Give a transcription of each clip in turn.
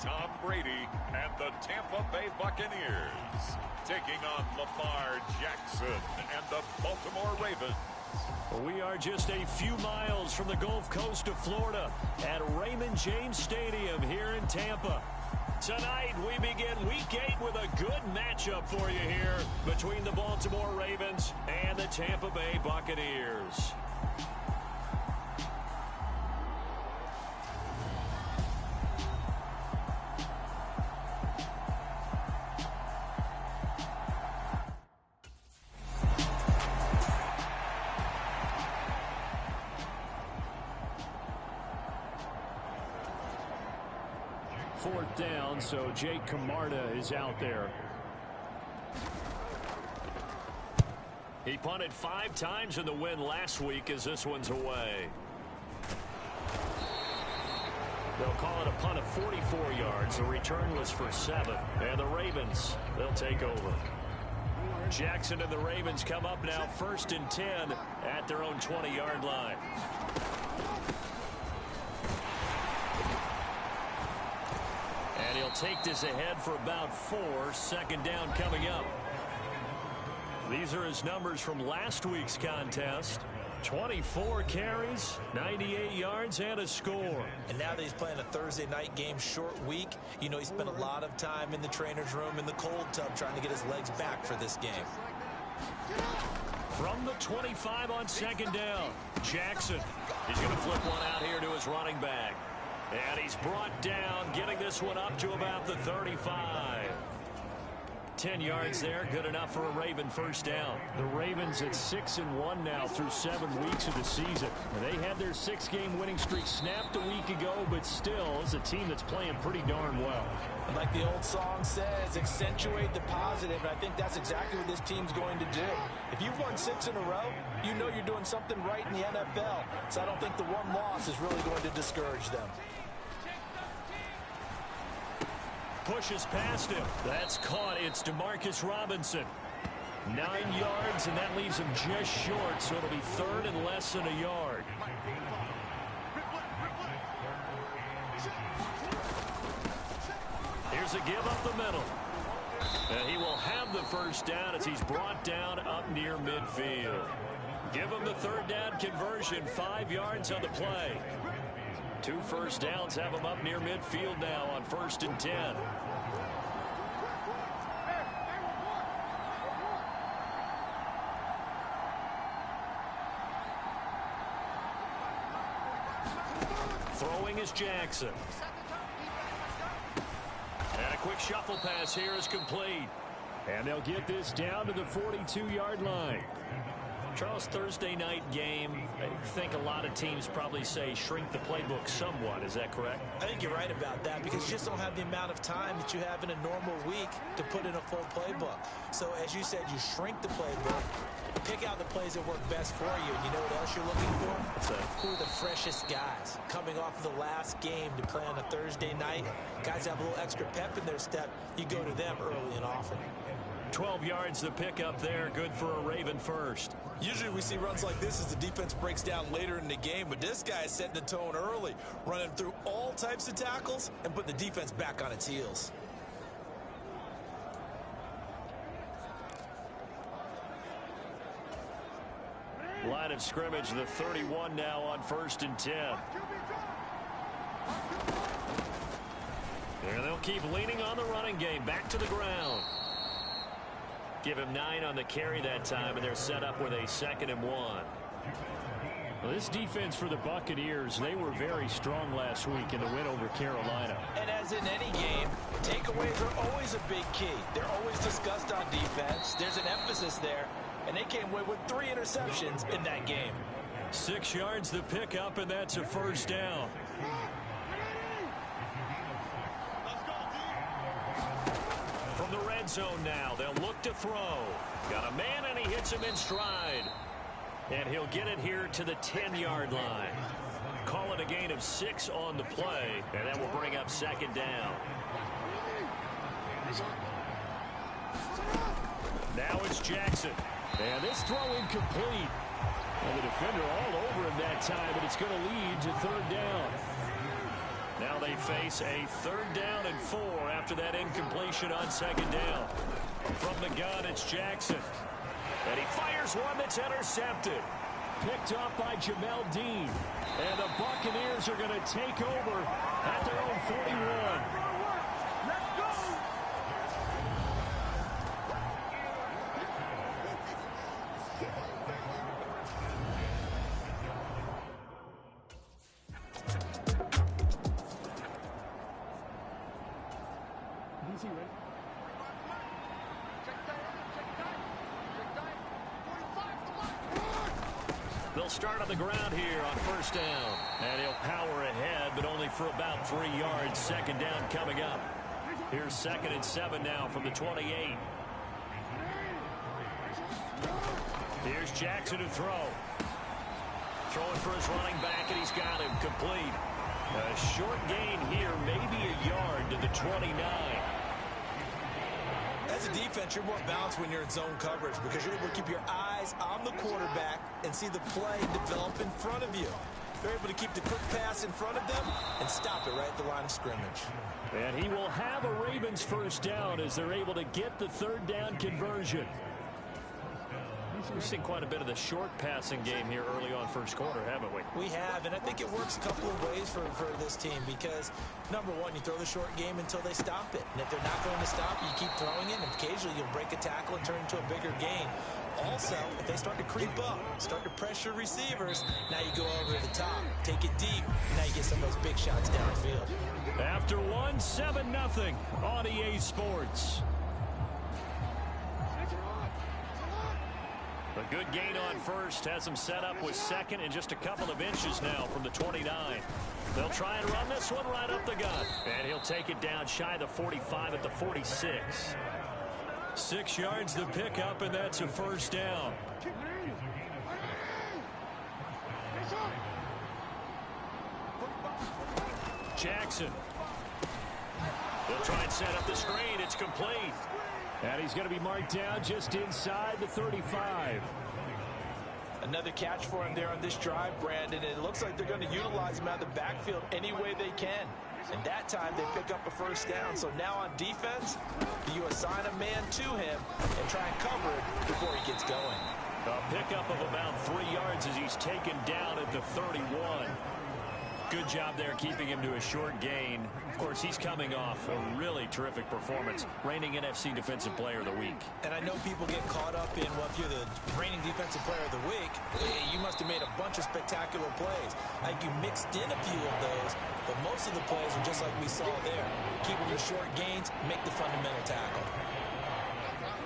Tom Brady and the Tampa Bay Buccaneers taking on Lamar Jackson and the Baltimore Ravens. We are just a few miles from the Gulf Coast of Florida at Raymond James Stadium here in Tampa. Tonight, we begin Week 8 with a good matchup for you here between the Baltimore Ravens and the Tampa Bay Buccaneers. Fourth down, so Jake Camarda is out there. He punted 5 times in the win last week as this one's away. They'll call it a punt of 44 yards. The return was for 7. And the Ravens, they'll take over. Jackson and the Ravens come up now 1st and 10 at their own 20-yard line. And he'll take this ahead for about 4. 2nd down coming up. These are his numbers from last week's contest. 24 carries, 98 yards, and a score. And now that he's playing a Thursday night game, short week, you know, he spent a lot of time in the trainer's room, in the cold tub, trying to get his legs back for this game. From the 25 on 2nd down, Jackson. He's going to flip one out here to his running back. And he's brought down, getting this one up to about the 35. 10 yards there, good enough for a Raven first down. The Ravens at 6-1 now through 7 weeks of the season. They had their 6-game winning streak snapped a week ago, but still is a team that's playing pretty darn well. And like the old song says, accentuate the positive, and I think that's exactly what this team's going to do. If you've won 6 in a row, you know you're doing something right in the NFL. So I don't think the one loss is really going to discourage them. Pushes past him. That's caught. It's Demarcus Robinson. 9 yards, and that leaves him just short, so it'll be 3rd and less than a yard. Here's a give up the middle. And he will have the first down as he's brought down up near midfield. Give him the 3rd down conversion, 5 yards on the play. 2 first downs have him up near midfield now on 1st and 10. Throwing is Jackson. And a quick shuffle pass here is complete. And they'll get this down to the 42-yard line. Charles, Thursday night game, I think a lot of teams probably say shrink the playbook somewhat. Is that correct? I think you're right about that because you just don't have the amount of time that you have in a normal week to put in a full playbook. So as you said, you shrink the playbook, pick out the plays that work best for you. You know what else you're looking for? What's that? Who are the freshest guys coming off of the last game to play on a Thursday night? Guys have a little extra pep in their step. You go to them early and often. 12 yards the pickup there, good for a Raven first. Usually we see runs like this as the defense breaks down later in the game, but this guy is setting the tone early, running through all types of tackles and putting the defense back on its heels. Line of scrimmage, the 31 now on 1st and 10. And they'll keep leaning on the running game, back to the ground. Give him 9 on the carry that time, and they're set up with a 2nd and 1. Well, this defense for the Buccaneers, they were very strong last week in the win over Carolina. And as in any game, takeaways are always a big key. They're always discussed on defense. There's an emphasis there, and they came away with 3 interceptions in that game. 6 yards the pickup, and that's a first down. From the red zone now, they'll look to throw. Got a man, and he hits him in stride. And he'll get it here to the 10-yard line. Call it a gain of 6 on the play, and that will bring up 2nd down. Now it's Jackson. And this throw incomplete. And the defender all over him that time, but it's going to lead to 3rd down. Now they face a 3rd down and 4 after that incompletion on 2nd down. From the gun, it's Jackson. And he fires one that's intercepted. Picked up by Jamel Dean. And the Buccaneers are going to take over at their own 41. Let's go! They'll start on the ground here on 1st down. And he'll power ahead, but only for about 3 yards. 2nd down coming up. Here's 2nd and 7 now from the 28. Here's Jackson to throw. Throwing for his running back, and he's got him complete. A short gain here, maybe a yard to the 29. As a defense, you're more balanced when you're in zone coverage because you're able to keep your eyes on the quarterback and see the play develop in front of you. They're able to keep the quick pass in front of them and stop it right at the line of scrimmage. And he will have a Ravens 1st down as they're able to get the 3rd down conversion. We've seen quite a bit of the short passing game here early on 1st quarter, haven't we? We have, and I think it works a couple of ways for this team because, number one, you throw the short game until they stop it. And if they're not going to stop it, you keep throwing it, and occasionally you'll break a tackle and turn it into a bigger gain. Also, if they start to creep up, start to pressure receivers, now you go over the top, take it deep, and now you get some of those big shots downfield. After 1, 7-0 on EA Sports. A good gain on 1st has them set up with 2nd and just a couple of inches now from the 29. They'll try and run this one right up the gut. And he'll take it down shy of the 45 at the 46. 6 yards to pick up, and that's a 1st down. Jackson. They'll try and set up the screen. It's complete. And he's going to be marked down just inside the 35. Another catch for him there on this drive, Brandon. It looks like they're going to utilize him out of the backfield any way they can. And that time they pick up a 1st down. So now on defense, you assign a man to him and try and cover it before he gets going. A pickup of about 3 yards as he's taken down at the 31. Good job there keeping him to a short gain. Of course, he's coming off a really terrific performance, reigning NFC Defensive Player of the Week. And I know people get caught up in, well, if you're the reigning Defensive Player of the Week, you must have made a bunch of spectacular plays. I think you mixed in a few of those, but most of the plays are just like we saw there. Keep them to short gains, make the fundamental tackle.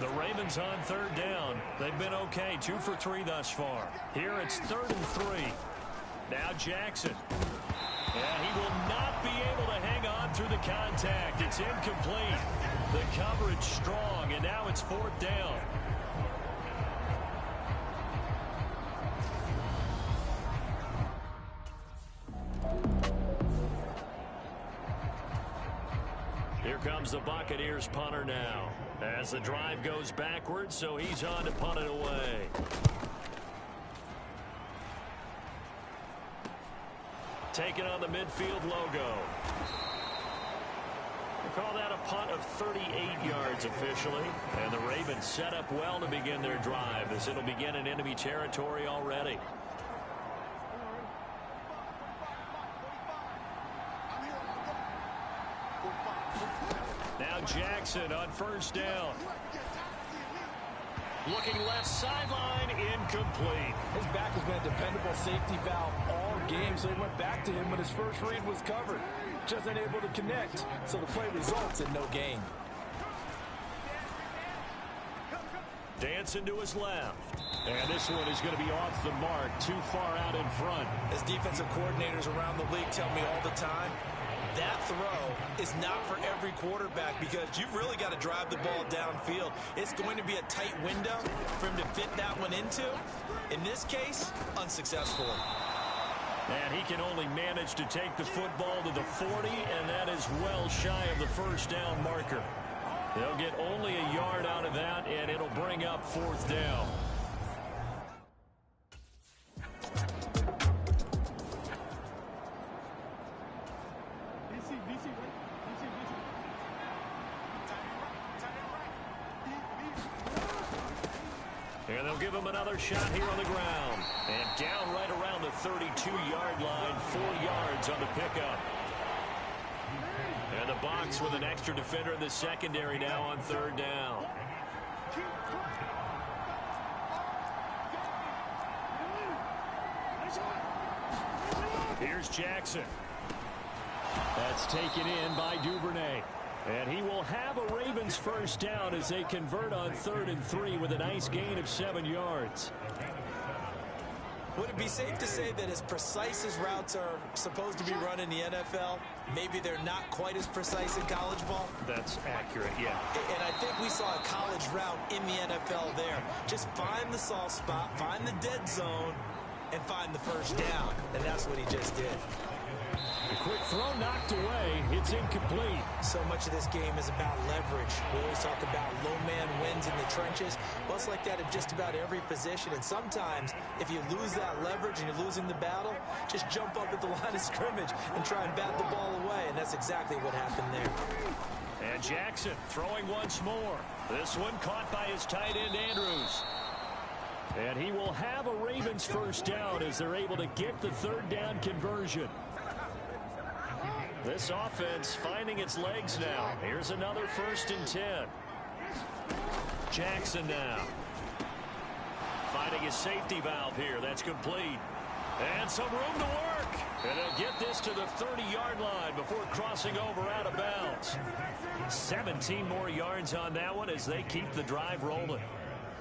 The Ravens on 3rd down. They've been okay, 2 for 3 thus far. Here it's 3rd and 3. Now Jackson. And he will not be able to hang on through the contact. It's incomplete. The coverage strong, and now it's 4th down. Here comes the Buccaneers punter now. As the drive goes backwards, so he's on to punt it away. Taking on the midfield logo. We'll call that a punt of 38 yards officially. And the Ravens set up well to begin their drive as it'll begin in enemy territory already. Now Jackson on 1st down. Looking left sideline, incomplete. His back has been a dependable safety valve all game, so he went back to him, but his first read was covered. Just unable to connect, so the play results in no gain. Dancing to his left. And this one is going to be off the mark, too far out in front. As defensive coordinators around the league tell me all the time, that throw is not for every quarterback because you've really got to drive the ball downfield. It's going to be a tight window for him to fit that one into. In this case, unsuccessfully. And he can only manage to take the football to the 40, and that is well shy of the 1st down marker. They'll get only a yard out of that, and it'll bring up 4th down. And they'll give him another shot here on the ground. And down right around the 32-yard line, 4 yards on the pickup. And the Bucs with an extra defender in the secondary now on 3rd down. Here's Jackson. That's taken in by Duvernay. And he will have a Ravens first down as they convert on 3rd and 3 with a nice gain of 7 yards. Would it be safe to say that as precise as routes are supposed to be run in the NFL, maybe they're not quite as precise in college ball? That's accurate, yeah. And I think we saw a college route in the NFL there. Just find the soft spot, find the dead zone, and find the first down. And that's what he just did. A quick throw knocked away. It's incomplete. So much of this game is about leverage. We always talk about low man wins in the trenches. Well, it's like that in just about every position. And sometimes, if you lose that leverage and you're losing the battle, just jump up at the line of scrimmage and try and bat the ball away. And that's exactly what happened there. And Jackson throwing once more. This one caught by his tight end, Andrews. And he will have a Ravens first down as they're able to get the 3rd down conversion. This offense finding its legs now. Here's another 1st and 10. Jackson now. Finding his safety valve here. That's complete. And some room to work. And they'll get this to the 30-yard line before crossing over out of bounds. 17 more yards on that one as they keep the drive rolling.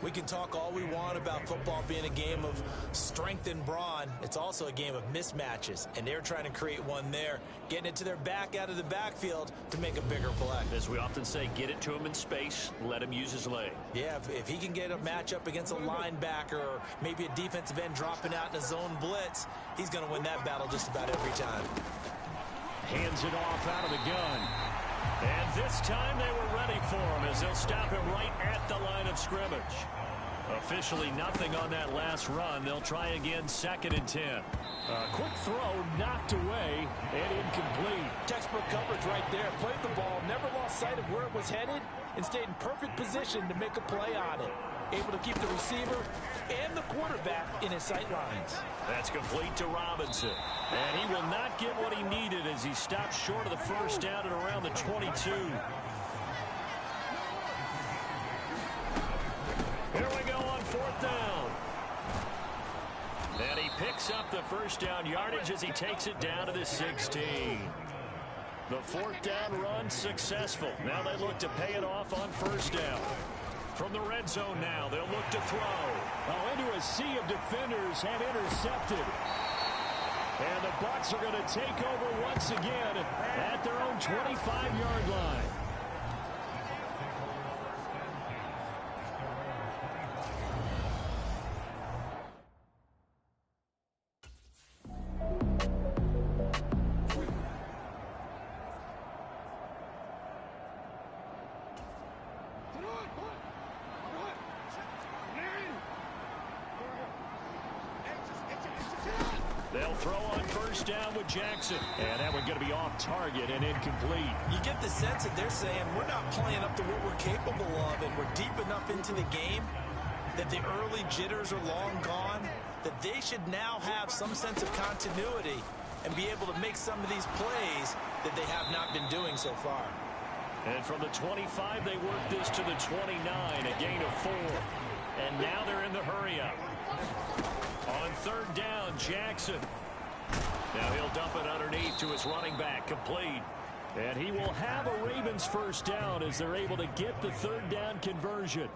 We can talk all we want about football being a game of strength and brawn. It's also a game of mismatches, and they're trying to create one there, getting it to their back out of the backfield to make a bigger play. As we often say, get it to him in space, let him use his leg. Yeah, if he can get a matchup against a linebacker or maybe a defensive end dropping out in a zone blitz, he's going to win that battle just about every time. Hands it off out of the gun. And this time they were ready for him as they'll stop him right at the line of scrimmage. Officially nothing on that last run. They'll try again 2nd and 10. A quick throw knocked away and incomplete. Textbook coverage right there. Played the ball, never lost sight of where it was headed, and stayed in perfect position to make a play on it. Able to keep the receiver and the quarterback in his sight lines. That's complete to Robinson. And he will not get what he needed as he stops short of the first down at around the 22. Here we go on 4th down. And he picks up the first down yardage as he takes it down to the 16. The 4th down run successful. Now they look to pay it off on 1st down. From the red zone now, they'll look to throw. Oh, into a sea of defenders and intercepted. And the Bucs are going to take over once again at their own 25-yard line. They'll throw on 1st down with Jackson. And that one going to be off target and incomplete. You get the sense that they're saying we're not playing up to what we're capable of, and we're deep enough into the game that the early jitters are long gone, that they should now have some sense of continuity and be able to make some of these plays that they have not been doing so far. And from the 25, they work this to the 29, a gain of 4. And now they're in the hurry-up. On 3rd down, Jackson. Now he'll dump it underneath to his running back, complete. And he will have a Ravens first down as they're able to get the 3rd down conversion.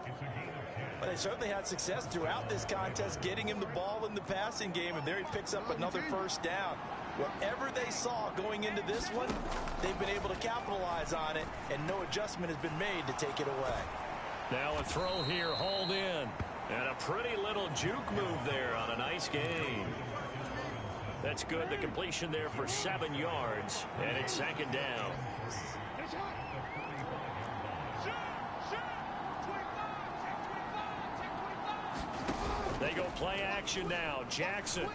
But they certainly had success throughout this contest, getting him the ball in the passing game, and there he picks up another first down. Whatever they saw going into this one, they've been able to capitalize on it, and no adjustment has been made to take it away. Now a throw here, hauled in. And a pretty little juke move there on a nice gain. That's good. The completion there for 7 yards. And it's 2nd down. They go play action now. Jackson.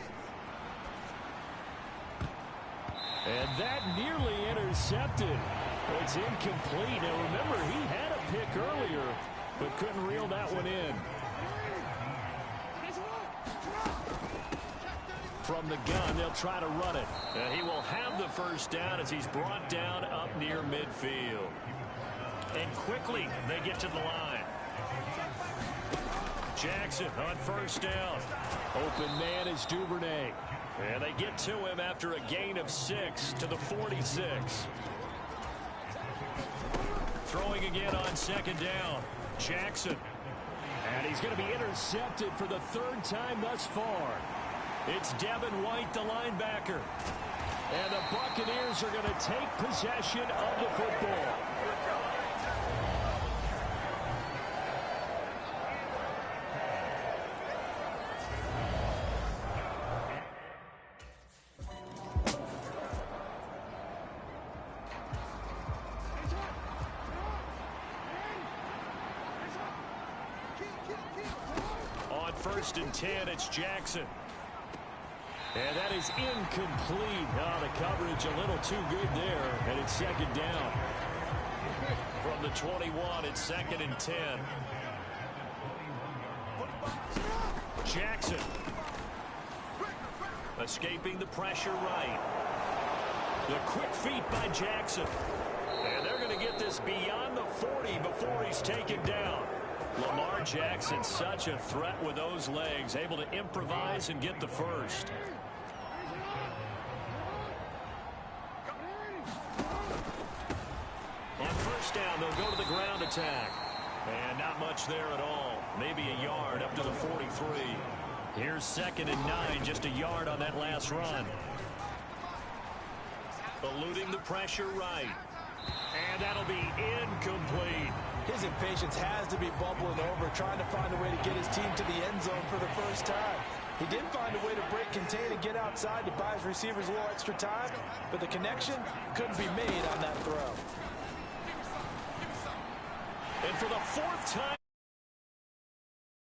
And that nearly intercepted. It's incomplete. Now remember, he had a pick earlier, but couldn't reel that one in. From the gun, they'll try to run it. And he will have the first down as he's brought down up near midfield. And quickly, they get to the line. Jackson on first down. Open man is Duvernay. And they get to him after a gain of 6 to the 46. Throwing again on second down. Jackson. And he's going to be intercepted for the 3rd time thus far. It's Devin White, the linebacker. And the Buccaneers are going to take possession of the football. On 1st and 10, it's Jackson. And that is incomplete. Oh, the coverage a little too good there, and it's 2nd down. From the 21, it's 2nd and 10. Jackson. Escaping the pressure right. The quick feet by Jackson. And they're going to get this beyond the 40 before he's taken down. Lamar Jackson, such a threat with those legs, able to improvise and get the first. On first down, they'll go to the ground attack. And not much there at all. Maybe a yard up to the 43. Here's 2nd and 9, just a yard on that last run. Eluding the pressure right. And that'll be incomplete. His impatience has to be bubbling over, trying to find a way to get his team to the end zone for the first time. He did find a way to break, contain, and get outside to buy his receivers a little extra time, but the connection couldn't be made on that